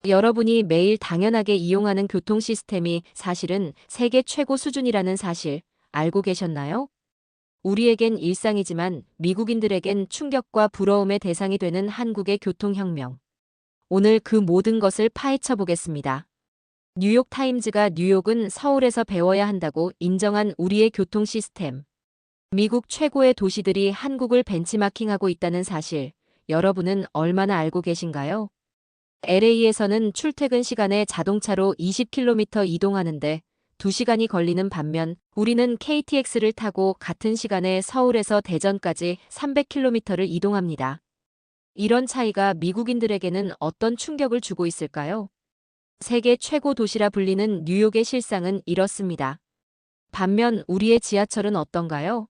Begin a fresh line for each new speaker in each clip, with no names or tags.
여러분이 매일 당연하게 이용하는 교통 시스템이 사실은 세계 최고 수준이라는 사실 알고 계셨나요? 우리에겐 일상이지만 미국인들에겐 충격과 부러움의 대상이 되는 한국의 교통혁명. 오늘 그 모든 것을 파헤쳐 보겠습니다. 뉴욕 타임즈가 뉴욕은 서울에서 배워야 한다고 인정한 우리의 교통 시스템. 미국 최고의 도시들이 한국을 벤치마킹하고 있다는 사실, 여러분은 얼마나 알고 계신가요? LA에서는 출퇴근 시간에 자동차로 20km 이동하는데 2시간이 걸리는 반면 우리는 KTX를 타고 같은 시간에 서울에서 대전까지 300km를 이동합니다. 이런 차이가 미국인들에게는 어떤 충격을 주고 있을까요? 세계 최고 도시라 불리는 뉴욕의 실상은 이렇습니다. 반면 우리의 지하철은 어떤가요?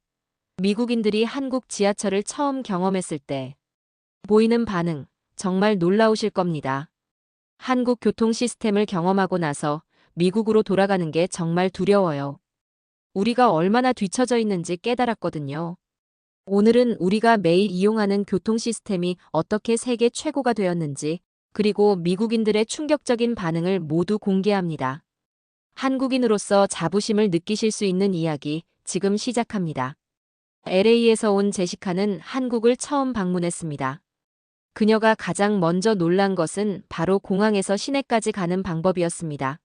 미국인들이 한국 지하철을 처음 경험했을 때 보이는 반응, 정말 놀라우실 겁니다. 한국 교통 시스템을 경험하고 나서 미국으로 돌아가는 게 정말 두려워요. 우리가 얼마나 뒤처져 있는지 깨달았거든요. 오늘은 우리가 매일 이용하는 교통 시스템이 어떻게 세계 최고가 되었는지, 그리고 미국인들의 충격적인 반응을 모두 공개합니다. 한국인으로서 자부심을 느끼실 수 있는 이야기 지금 시작합니다. LA에서 온 제시카는 한국을 처음 방문했습니다. 그녀가 가장 먼저 놀란 것은 바로 공항에서 시내까지 가는 방법이었습니다.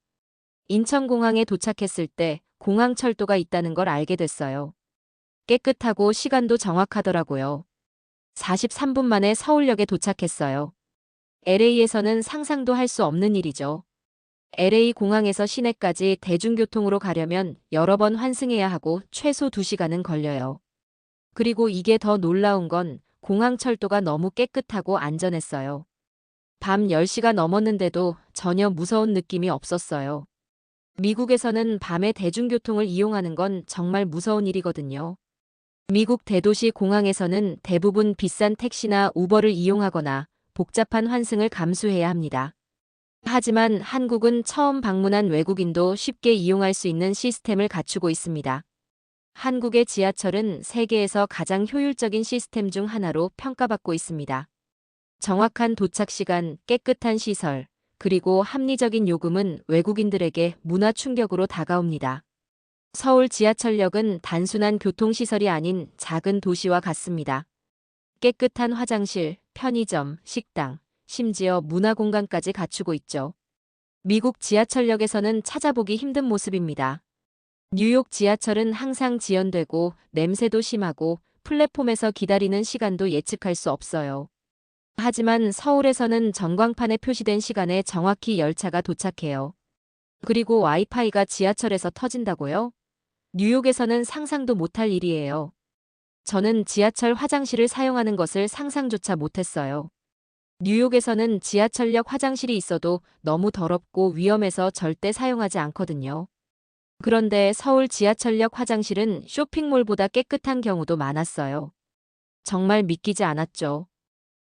인천공항에 도착했을 때 공항철도가 있다는 걸 알게 됐어요. 깨끗하고 시간도 정확하더라고요. 43분 만에 서울역에 도착했어요. LA에서는 상상도 할 수 없는 일이죠. LA 공항에서 시내까지 대중교통으로 가려면 여러 번 환승해야 하고 최소 2시간은 걸려요. 그리고 이게 더 놀라운 건 공항철도가 너무 깨끗하고 안전했어요. 밤 10시가 넘었는데도 전혀 무서운 느낌이 없었어요. 미국에서는 밤에 대중교통을 이용하는 건 정말 무서운 일이거든요. 미국 대도시 공항에서는 대부분 비싼 택시나 우버를 이용하거나 복잡한 환승을 감수해야 합니다. 하지만 한국은 처음 방문한 외국인도 쉽게 이용할 수 있는 시스템을 갖추고 있습니다. 한국의 지하철은 세계에서 가장 효율적인 시스템 중 하나로 평가받고 있습니다. 정확한 도착 시간, 깨끗한 시설, 그리고 합리적인 요금은 외국인들에게 문화 충격으로 다가옵니다. 서울 지하철역은 단순한 교통시설이 아닌 작은 도시와 같습니다. 깨끗한 화장실, 편의점, 식당, 심지어 문화공간까지 갖추고 있죠. 미국 지하철역에서는 찾아보기 힘든 모습입니다. 뉴욕 지하철은 항상 지연되고 냄새도 심하고 플랫폼에서 기다리는 시간도 예측할 수 없어요. 하지만 서울에서는 전광판에 표시된 시간에 정확히 열차가 도착해요. 그리고 와이파이가 지하철에서 터진다고요? 뉴욕에서는 상상도 못할 일이에요. 저는 지하철 화장실을 사용하는 것을 상상조차 못했어요. 뉴욕에서는 지하철역 화장실이 있어도 너무 더럽고 위험해서 절대 사용하지 않거든요. 그런데 서울 지하철역 화장실은 쇼핑몰보다 깨끗한 경우도 많았어요. 정말 믿기지 않았죠.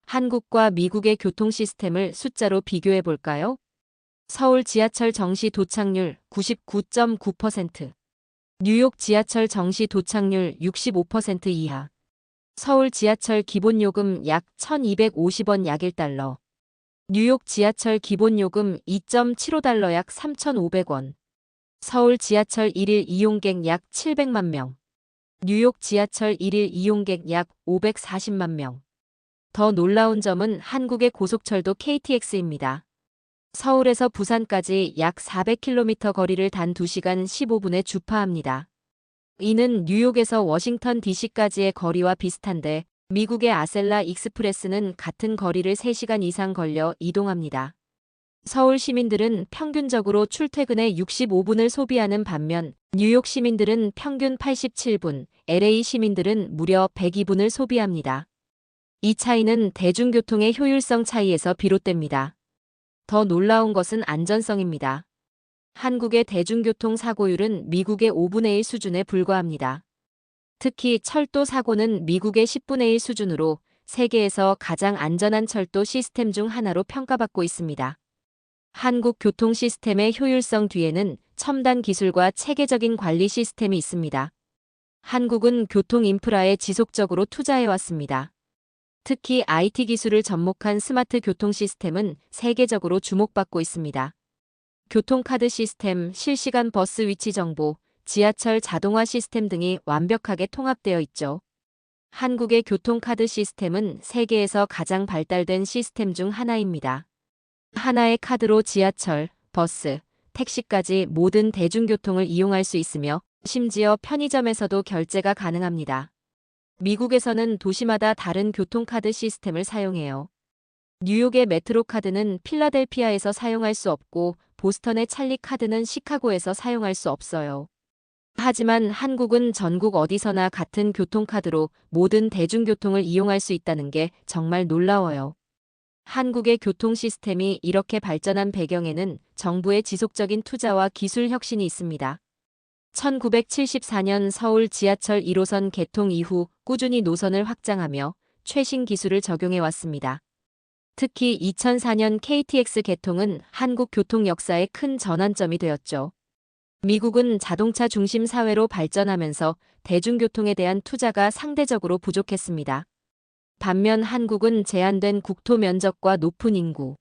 한국과 미국의 교통 시스템을 숫자로 비교해 볼까요? 서울 지하철 정시 도착률 99.9%, 뉴욕 지하철 정시 도착률 65% 이하, 서울 지하철 기본요금 약 1,250원 약 1달러, 뉴욕 지하철 기본요금 2.75달러 약 3,500원, 서울 지하철 1일 이용객 약 700만 명, 뉴욕 지하철 1일 이용객 약 540만 명. 더 놀라운 점은 한국의 고속철도 KTX입니다. 서울에서 부산까지 약 400km 거리를 단 2시간 15분에 주파합니다. 이는 뉴욕에서 워싱턴 DC까지의 거리와 비슷한데 미국의 아셀라 익스프레스는 같은 거리를 3시간 이상 걸려 이동합니다. 서울 시민들은 평균적으로 출퇴근에 65분을 소비하는 반면 뉴욕 시민들은 평균 87분, LA 시민들은 무려 102분을 소비합니다. 이 차이는 대중교통의 효율성 차이에서 비롯됩니다. 더 놀라운 것은 안전성입니다. 한국의 대중교통 사고율은 미국의 5분의 1 수준에 불과합니다. 특히 철도 사고는 미국의 10분의 1 수준으로 세계에서 가장 안전한 철도 시스템 중 하나로 평가받고 있습니다. 한국 교통 시스템의 효율성 뒤에는 첨단 기술과 체계적인 관리 시스템이 있습니다. 한국은 교통 인프라에 지속적으로 투자해왔습니다. 특히 IT 기술을 접목한 스마트 교통 시스템은 세계적으로 주목받고 있습니다. 교통카드 시스템, 실시간 버스 위치 정보, 지하철 자동화 시스템 등이 완벽하게 통합되어 있죠. 한국의 교통카드 시스템은 세계에서 가장 발달된 시스템 중 하나입니다. 하나의 카드로 지하철, 버스, 택시까지 모든 대중교통을 이용할 수 있으며 심지어 편의점에서도 결제가 가능합니다. 미국에서는 도시마다 다른 교통카드 시스템을 사용해요. 뉴욕의 메트로 카드는 필라델피아에서 사용할 수 없고 보스턴의 찰리 카드는 시카고에서 사용할 수 없어요. 하지만 한국은 전국 어디서나 같은 교통카드로 모든 대중교통을 이용할 수 있다는 게 정말 놀라워요. 한국의 교통 시스템이 이렇게 발전한 배경에는 정부의 지속적인 투자와 기술 혁신이 있습니다. 1974년 서울 지하철 1호선 개통 이후 꾸준히 노선을 확장하며 최신 기술을 적용해 왔습니다. 특히 2004년 KTX 개통은 한국 교통 역사의 큰 전환점이 되었죠. 미국은 자동차 중심 사회로 발전하면서 대중교통에 대한 투자가 상대적으로 부족했습니다. 반면 한국은 제한된 국토 면적과 높은 인구,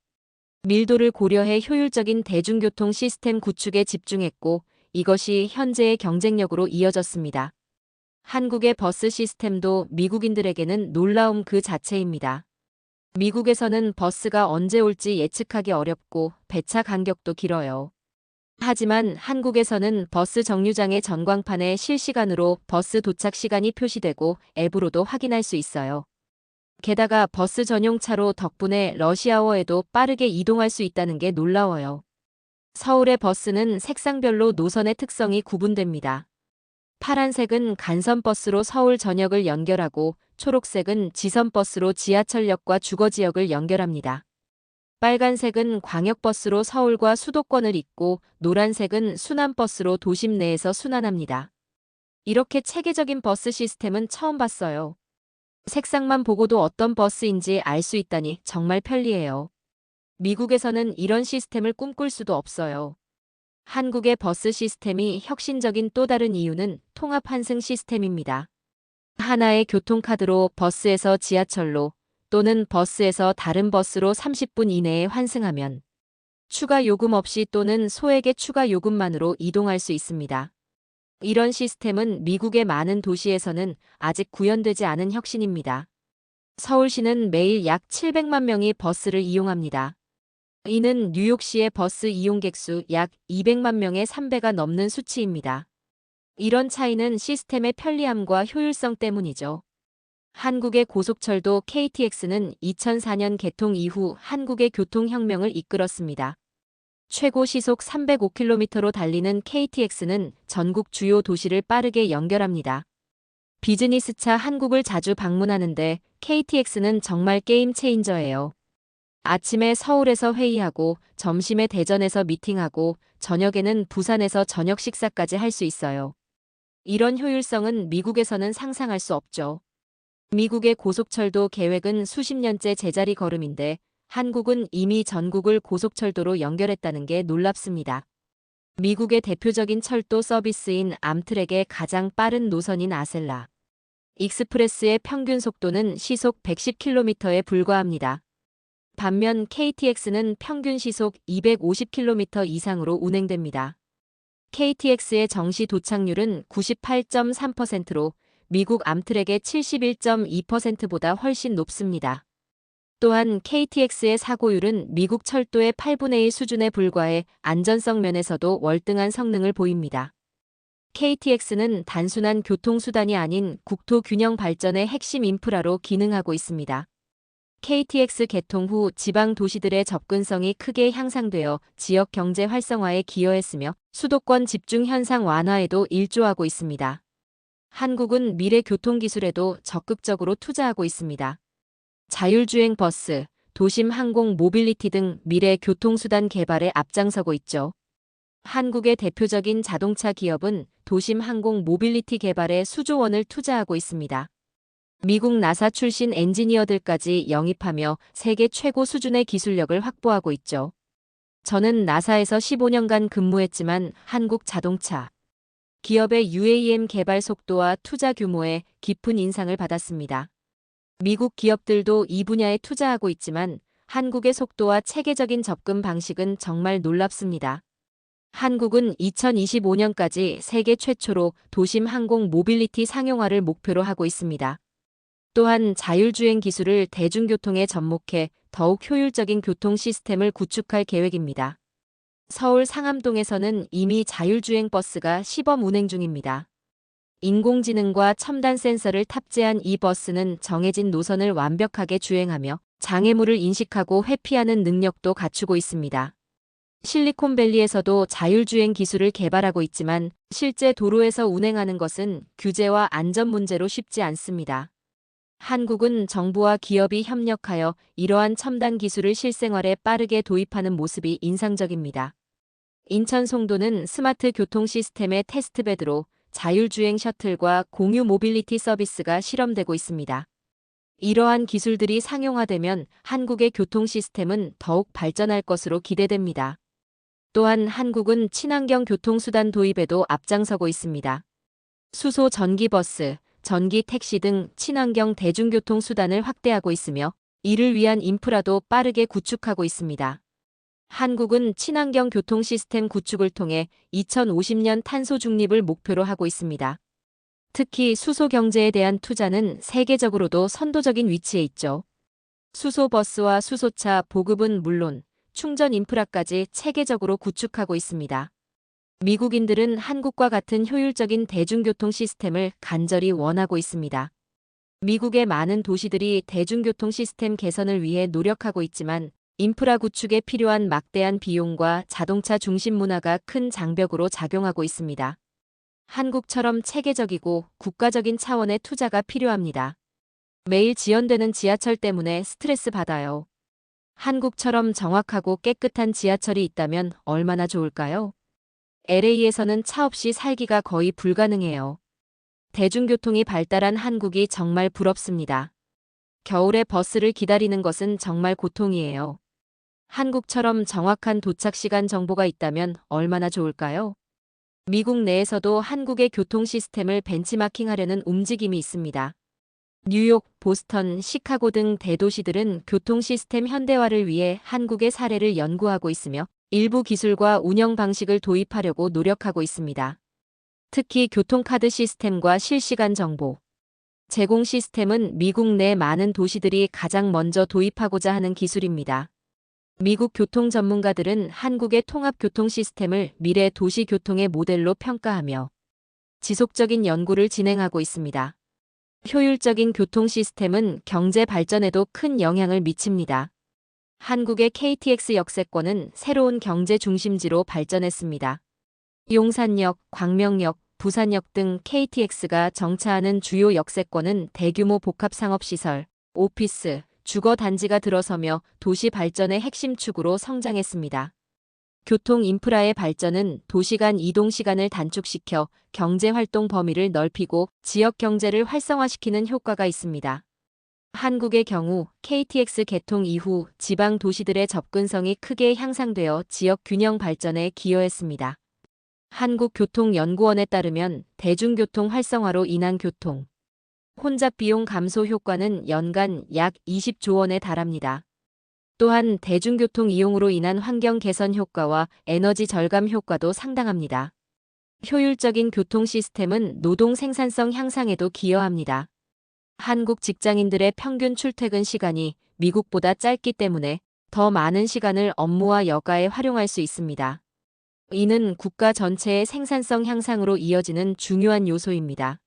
밀도를 고려해 효율적인 대중교통 시스템 구축에 집중했고 이것이 현재의 경쟁력으로 이어졌습니다. 한국의 버스 시스템도 미국인들에게는 놀라움 그 자체입니다. 미국에서는 버스가 언제 올지 예측하기 어렵고 배차 간격도 길어요. 하지만 한국에서는 버스 정류장의 전광판에 실시간으로 버스 도착 시간이 표시되고 앱으로도 확인할 수 있어요. 게다가 버스 전용차로 덕분에 러시아워에도 빠르게 이동할 수 있다는 게 놀라워요. 서울의 버스는 색상별로 노선의 특성이 구분됩니다. 파란색은 간선버스로 서울 전역을 연결하고 초록색은 지선버스로 지하철역과 주거지역을 연결합니다. 빨간색은 광역버스로 서울과 수도권을 잇고 노란색은 순환버스로 도심 내에서 순환합니다. 이렇게 체계적인 버스 시스템은 처음 봤어요. 색상만 보고도 어떤 버스인지 알 수 있다니 정말 편리해요. 미국에서는 이런 시스템을 꿈꿀 수도 없어요. 한국의 버스 시스템이 혁신적인 또 다른 이유는 통합 환승 시스템입니다. 하나의 교통카드로 버스에서 지하철로 또는 버스에서 다른 버스로 30분 이내에 환승하면 추가 요금 없이 또는 소액의 추가 요금만으로 이동할 수 있습니다. 이런 시스템은 미국의 많은 도시에서는 아직 구현되지 않은 혁신입니다. 서울시는 매일 약 700만 명이 버스를 이용합니다. 이는 뉴욕시의 버스 이용객 수 약 200만 명의 3배가 넘는 수치입니다. 이런 차이는 시스템의 편리함과 효율성 때문이죠. 한국의 고속철도 KTX는 2004년 개통 이후 한국의 교통혁명을 이끌었습니다. 최고 시속 305km로 달리는 KTX는 전국 주요 도시를 빠르게 연결합니다. 비즈니스차 한국을 자주 방문하는데 KTX는 정말 게임 체인저예요. 아침에 서울에서 회의하고 점심에 대전에서 미팅하고 저녁에는 부산에서 저녁 식사까지 할 수 있어요. 이런 효율성은 미국에서는 상상할 수 없죠. 미국의 고속철도 계획은 수십 년째 제자리 걸음인데 한국은 이미 전국을 고속철도로 연결했다는 게 놀랍습니다. 미국의 대표적인 철도 서비스인 암트랙의 가장 빠른 노선인 아셀라 익스프레스의 평균 속도는 시속 110km에 불과합니다. 반면 KTX는 평균 시속 250km 이상으로 운행됩니다. KTX의 정시 도착률은 98.3%로 미국 암트랙의 71.2%보다 훨씬 높습니다. 또한 KTX의 사고율은 미국 철도의 8분의 1 수준에 불과해 안전성 면에서도 월등한 성능을 보입니다. KTX는 단순한 교통수단이 아닌 국토 균형 발전의 핵심 인프라로 기능하고 있습니다. KTX 개통 후 지방 도시들의 접근성이 크게 향상되어 지역 경제 활성화에 기여했으며 수도권 집중 현상 완화에도 일조하고 있습니다. 한국은 미래 교통기술에도 적극적으로 투자하고 있습니다. 자율주행 버스, 도심 항공 모빌리티 등 미래 교통수단 개발에 앞장서고 있죠. 한국의 대표적인 자동차 기업은 도심 항공 모빌리티 개발에 수조 원을 투자하고 있습니다. 미국 나사 출신 엔지니어들까지 영입하며 세계 최고 수준의 기술력을 확보하고 있죠. 저는 나사에서 15년간 근무했지만 한국 자동차 기업의 UAM 개발 속도와 투자 규모에 깊은 인상을 받았습니다. 미국 기업들도 이 분야에 투자하고 있지만 한국의 속도와 체계적인 접근 방식은 정말 놀랍습니다. 한국은 2025년까지 세계 최초로 도심 항공 모빌리티 상용화를 목표로 하고 있습니다. 또한 자율주행 기술을 대중교통에 접목해 더욱 효율적인 교통 시스템을 구축할 계획입니다. 서울 상암동에서는 이미 자율주행 버스가 시범 운행 중입니다. 인공지능과 첨단 센서를 탑재한 이 버스는 정해진 노선을 완벽하게 주행하며 장애물을 인식하고 회피하는 능력도 갖추고 있습니다. 실리콘밸리에서도 자율주행 기술을 개발하고 있지만 실제 도로에서 운행하는 것은 규제와 안전 문제로 쉽지 않습니다. 한국은 정부와 기업이 협력하여 이러한 첨단 기술을 실생활에 빠르게 도입하는 모습이 인상적입니다. 인천 송도는 스마트 교통 시스템의 테스트베드로 자율주행 셔틀과 공유 모빌리티 서비스가 실험되고 있습니다. 이러한 기술들이 상용화되면 한국의 교통 시스템은 더욱 발전할 것으로 기대됩니다. 또한 한국은 친환경 교통수단 도입에도 앞장서고 있습니다. 수소 전기버스, 전기 택시 등 친환경 대중교통 수단을 확대하고 있으며 이를 위한 인프라도 빠르게 구축하고 있습니다. 한국은 친환경 교통 시스템 구축을 통해 2050년 탄소 중립을 목표로 하고 있습니다. 특히 수소 경제에 대한 투자는 세계적으로도 선도적인 위치에 있죠. 수소버스와 수소차 보급은 물론 충전 인프라까지 체계적으로 구축하고 있습니다. 미국인들은 한국과 같은 효율적인 대중교통 시스템을 간절히 원하고 있습니다. 미국의 많은 도시들이 대중교통 시스템 개선을 위해 노력하고 있지만 인프라 구축에 필요한 막대한 비용과 자동차 중심 문화가 큰 장벽으로 작용하고 있습니다. 한국처럼 체계적이고 국가적인 차원의 투자가 필요합니다. 매일 지연되는 지하철 때문에 스트레스 받아요. 한국처럼 정확하고 깨끗한 지하철이 있다면 얼마나 좋을까요? LA에서는 차 없이 살기가 거의 불가능해요. 대중교통이 발달한 한국이 정말 부럽습니다. 겨울에 버스를 기다리는 것은 정말 고통이에요. 한국처럼 정확한 도착 시간 정보가 있다면 얼마나 좋을까요? 미국 내에서도 한국의 교통 시스템을 벤치마킹하려는 움직임이 있습니다. 뉴욕, 보스턴, 시카고 등 대도시들은 교통 시스템 현대화를 위해 한국의 사례를 연구하고 있으며 일부 기술과 운영 방식을 도입하려고 노력하고 있습니다. 특히 교통카드 시스템과 실시간 정보 제공 시스템은 미국 내 많은 도시들이 가장 먼저 도입하고자 하는 기술입니다. 미국 교통 전문가들은 한국의 통합 교통 시스템을 미래 도시 교통의 모델로 평가하며 지속적인 연구를 진행하고 있습니다. 효율적인 교통 시스템은 경제 발전에도 큰 영향을 미칩니다. 한국의 KTX 역세권은 새로운 경제 중심지로 발전했습니다. 용산역, 광명역, 부산역 등 KTX가 정차하는 주요 역세권은 대규모 복합상업시설, 오피스, 주거 단지가 들어서며 도시 발전의 핵심 축으로 성장했습니다. 교통 인프라의 발전은 도시 간 이동 시간을 단축시켜 경제 활동 범위를 넓히고 지역 경제를 활성화시키는 효과가 있습니다. 한국의 경우 KTX 개통 이후 지방 도시들의 접근성이 크게 향상되어 지역 균형 발전에 기여했습니다. 한국교통연구원에 따르면 대중교통 활성화로 인한 교통 혼잡 비용 감소 효과는 연간 약 20조 원에 달합니다. 또한 대중교통 이용으로 인한 환경 개선 효과와 에너지 절감 효과도 상당합니다. 효율적인 교통 시스템은 노동 생산성 향상에도 기여합니다. 한국 직장인들의 평균 출퇴근 시간이 미국보다 짧기 때문에 더 많은 시간을 업무와 여가에 활용할 수 있습니다. 이는 국가 전체의 생산성 향상으로 이어지는 중요한 요소입니다.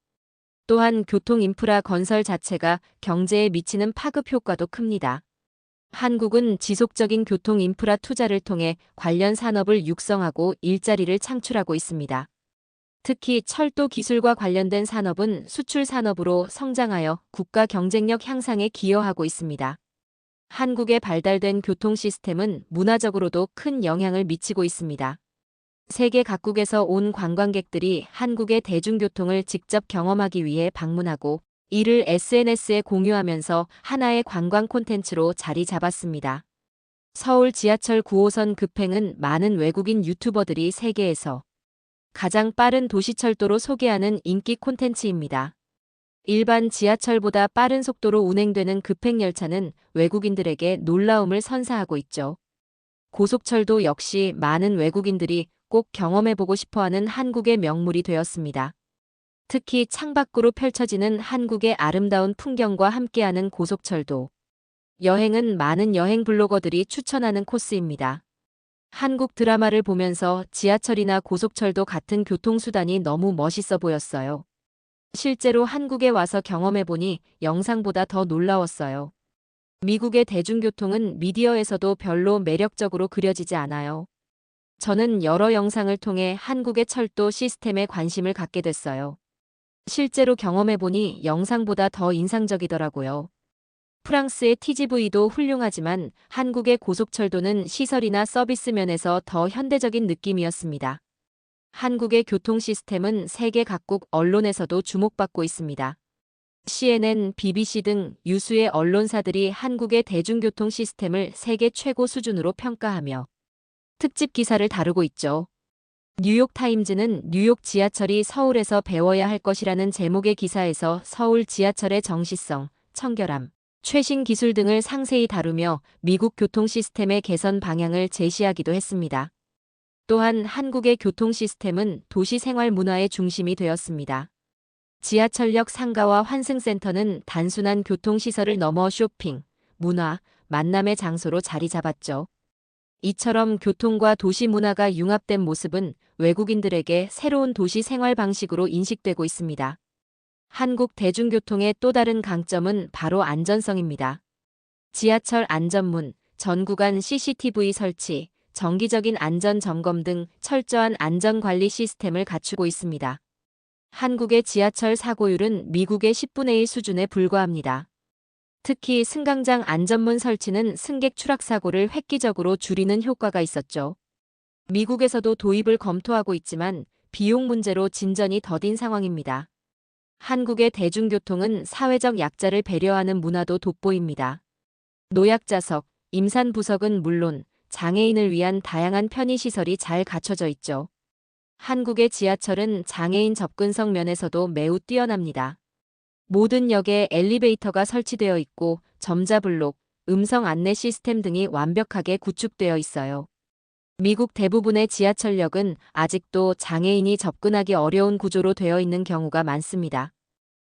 또한 교통 인프라 건설 자체가 경제에 미치는 파급 효과도 큽니다. 한국은 지속적인 교통 인프라 투자를 통해 관련 산업을 육성하고 일자리를 창출하고 있습니다. 특히 철도 기술과 관련된 산업은 수출 산업으로 성장하여 국가 경쟁력 향상에 기여하고 있습니다. 한국의 발달된 교통 시스템은 문화적으로도 큰 영향을 미치고 있습니다. 세계 각국에서 온 관광객들이 한국의 대중교통을 직접 경험하기 위해 방문하고 이를 SNS에 공유하면서 하나의 관광 콘텐츠로 자리 잡았습니다. 서울 지하철 9호선 급행은 많은 외국인 유튜버들이 세계에서 가장 빠른 도시철도로 소개하는 인기 콘텐츠입니다. 일반 지하철보다 빠른 속도로 운행되는 급행열차는 외국인들에게 놀라움을 선사하고 있죠. 고속철도 역시 많은 외국인들이 꼭 경험해보고 싶어하는 한국의 명물이 되었습니다. 특히 창밖으로 펼쳐지는 한국의 아름다운 풍경과 함께하는 고속철도. 여행은 많은 여행 블로거들이 추천하는 코스입니다. 한국 드라마를 보면서 지하철이나 고속철도 같은 교통수단이 너무 멋있어 보였어요. 실제로 한국에 와서 경험해보니 영상보다 더 놀라웠어요. 미국의 대중교통은 미디어에서도 별로 매력적으로 그려지지 않아요. 저는 여러 영상을 통해 한국의 철도 시스템에 관심을 갖게 됐어요. 실제로 경험해보니 영상보다 더 인상적이더라고요. 프랑스의 TGV도 훌륭하지만 한국의 고속철도는 시설이나 서비스 면에서 더 현대적인 느낌이었습니다. 한국의 교통 시스템은 세계 각국 언론에서도 주목받고 있습니다. CNN, BBC 등 유수의 언론사들이 한국의 대중교통 시스템을 세계 최고 수준으로 평가하며 특집 기사를 다루고 있죠. 뉴욕타임즈는 뉴욕 지하철이 서울에서 배워야 할 것이라는 제목의 기사에서 서울 지하철의 정시성, 청결함, 최신 기술 등을 상세히 다루며 미국 교통 시스템의 개선 방향을 제시하기도 했습니다. 또한 한국의 교통 시스템은 도시 생활 문화의 중심이 되었습니다. 지하철역 상가와 환승센터는 단순한 교통시설을 넘어 쇼핑, 문화, 만남의 장소로 자리 잡았죠. 이처럼 교통과 도시 문화가 융합된 모습은 외국인들에게 새로운 도시 생활 방식으로 인식되고 있습니다. 한국 대중교통의 또 다른 강점은 바로 안전성입니다. 지하철 안전문, 전 구간 CCTV 설치, 정기적인 안전 점검 등 철저한 안전관리 시스템을 갖추고 있습니다. 한국의 지하철 사고율은 미국의 10분의 1 수준에 불과합니다. 특히 승강장 안전문 설치는 승객 추락 사고를 획기적으로 줄이는 효과가 있었죠. 미국에서도 도입을 검토하고 있지만 비용 문제로 진전이 더딘 상황입니다. 한국의 대중교통은 사회적 약자를 배려하는 문화도 돋보입니다. 노약자석, 임산부석은 물론 장애인을 위한 다양한 편의시설이 잘 갖춰져 있죠. 한국의 지하철은 장애인 접근성 면에서도 매우 뛰어납니다. 모든 역에 엘리베이터가 설치되어 있고 점자블록, 음성 안내 시스템 등이 완벽하게 구축되어 있어요. 미국 대부분의 지하철역은 아직도 장애인이 접근하기 어려운 구조로 되어 있는 경우가 많습니다.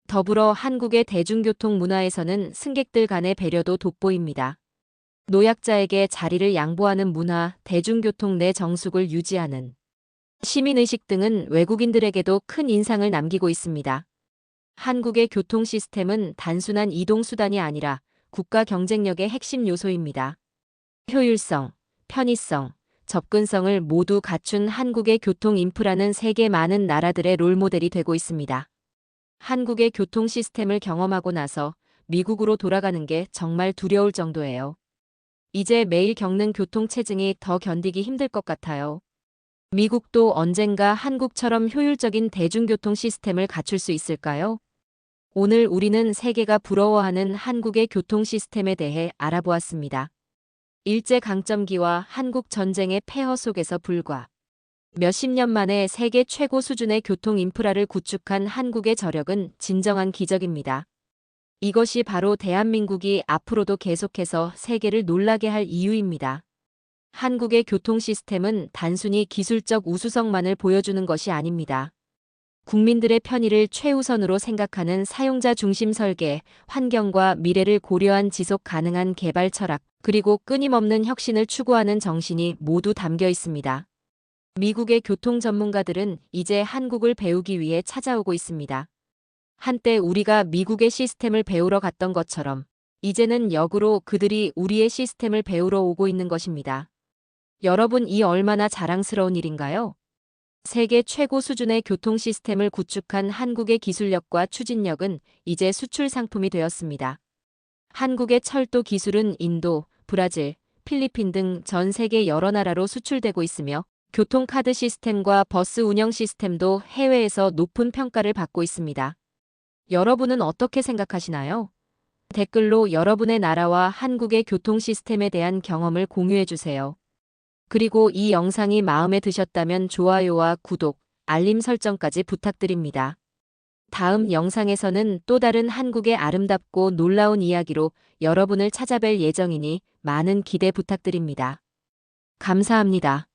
더불어 한국의 대중교통 문화에서는 승객들 간의 배려도 돋보입니다. 노약자에게 자리를 양보하는 문화, 대중교통 내 정숙을 유지하는 시민의식 등은 외국인들에게도 큰 인상을 남기고 있습니다. 한국의 교통 시스템은 단순한 이동수단이 아니라 국가 경쟁력의 핵심 요소입니다. 효율성, 편의성, 접근성을 모두 갖춘 한국의 교통 인프라는 세계 많은 나라들의 롤모델이 되고 있습니다. 한국의 교통 시스템을 경험하고 나서 미국으로 돌아가는 게 정말 두려울 정도예요. 이제 매일 겪는 교통체증이 더 견디기 힘들 것 같아요. 미국도 언젠가 한국처럼 효율적인 대중교통 시스템을 갖출 수 있을까요? 오늘 우리는 세계가 부러워하는 한국의 교통 시스템에 대해 알아보았습니다. 일제강점기와 한국 전쟁의 폐허 속에서 불과 몇십 년 만에 세계 최고 수준의 교통 인프라를 구축한 한국의 저력은 진정한 기적입니다. 이것이 바로 대한민국이 앞으로도 계속해서 세계를 놀라게 할 이유입니다. 한국의 교통 시스템은 단순히 기술적 우수성만을 보여주는 것이 아닙니다. 국민들의 편의를 최우선으로 생각하는 사용자 중심 설계, 환경과 미래를 고려한 지속 가능한 개발 철학, 그리고 끊임없는 혁신을 추구하는 정신이 모두 담겨 있습니다. 미국의 교통 전문가들은 이제 한국을 배우기 위해 찾아오고 있습니다. 한때 우리가 미국의 시스템을 배우러 갔던 것처럼 이제는 역으로 그들이 우리의 시스템을 배우러 오고 있는 것입니다. 여러분, 이 얼마나 자랑스러운 일인가요? 세계 최고 수준의 교통 시스템을 구축한 한국의 기술력과 추진력은 이제 수출 상품이 되었습니다. 한국의 철도 기술은 인도, 브라질, 필리핀 등 전 세계 여러 나라로 수출되고 있으며 교통카드 시스템과 버스 운영 시스템도 해외에서 높은 평가를 받고 있습니다. 여러분은 어떻게 생각하시나요? 댓글로 여러분의 나라와 한국의 교통 시스템에 대한 경험을 공유해 주세요. 그리고 이 영상이 마음에 드셨다면 좋아요와 구독, 알림 설정까지 부탁드립니다. 다음 영상에서는 또 다른 한국의 아름답고 놀라운 이야기로 여러분을 찾아뵐 예정이니 많은 기대 부탁드립니다. 감사합니다.